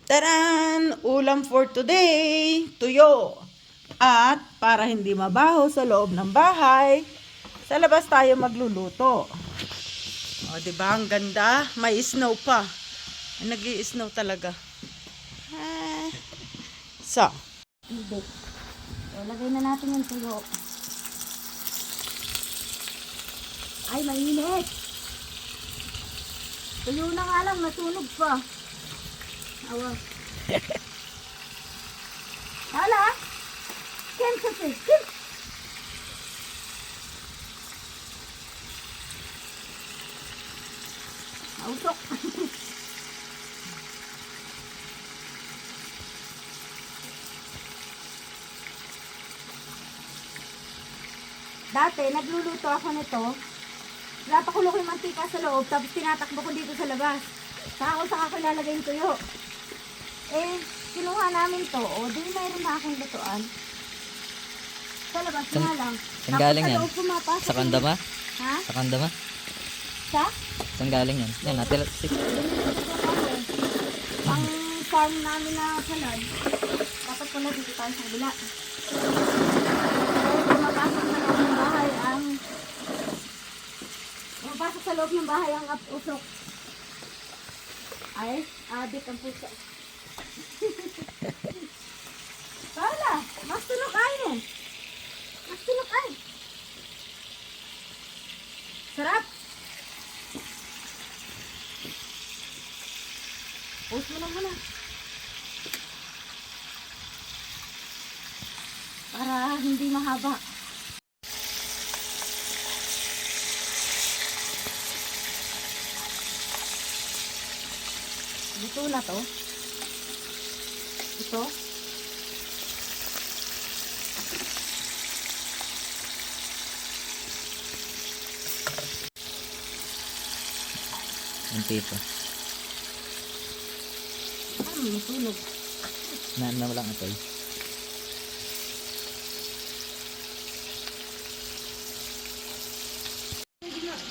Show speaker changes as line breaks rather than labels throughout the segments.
Taran! Ulam for today, tuyo. At para hindi mabaho sa loob ng bahay, sa labas tayo magluluto. O, diba? Ang ganda. May snow pa. Nag-i-snow talaga. So,
Hindi. So, lagay na natin yung tuyo. Ay, mainit. Tuyo na nga lang, natunog pa. Awa. Hala? Ken sa ken. Autok. Dati, nagluluto ako nito. Napakulo ko yung mantika sa loob, tapos tinatakbo ko dito sa labas. Saka ko lalagay yung tuyo. Eh, kinuha namin to. O, di mayroon na akong lutuan. Sa labas nga lang.
Saan galing yan?
Pumapasok
Sa Kandama?
Ha?
Sa Kandama?
Sa?
Saan galing yan? Yan, natin.
Ang farm namin na salad, dapat pala dito tayo sa kabila. Pumapasok sa loob ng bahay ang usok. Ay, adik ang puso. Wala, mas tulok ay eh. Mas tulok ay. Sarap. Post mo lang muna. Para hindi mahaba. Ito na to. Ito.
Unti pa.
Parang matulog.
Na lang ito eh.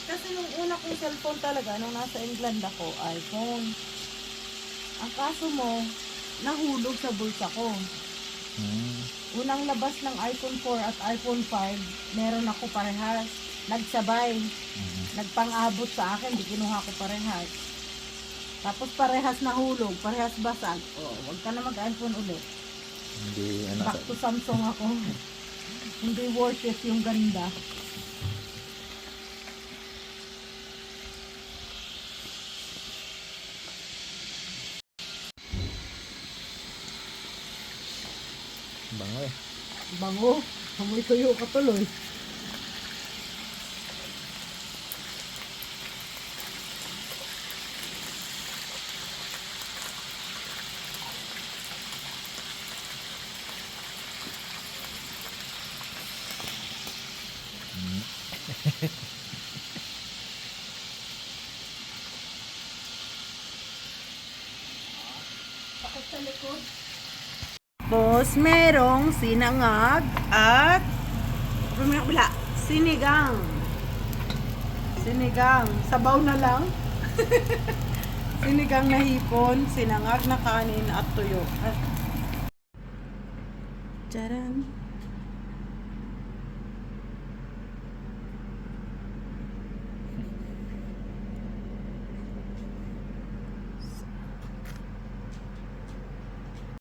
kasi yung una kong cellphone talaga, nung nasa England ako, iPhone. Ang kaso mo, nahulog sa bulsa ko. Unang labas ng iPhone 4 at iPhone 5, meron ako parehas. Nagsabay. Nagpang-abot sa akin, di kinuha ko parehas. Tapos parehas nahulog, parehas basag. Oh, wag ka na mag-iPhone ulit.
Hindi, ano.
Back to Samsung ako. Hindi worth it yung ganda.
Bango eh.
Bango. Amoy tuyo ka tuloy.
Takot sa likod.
Tapos merong sinangag at sinigang. Sinigang. Sabaw na lang. Sinigang na hipon, sinangag na kanin at tuyo. Tcharan!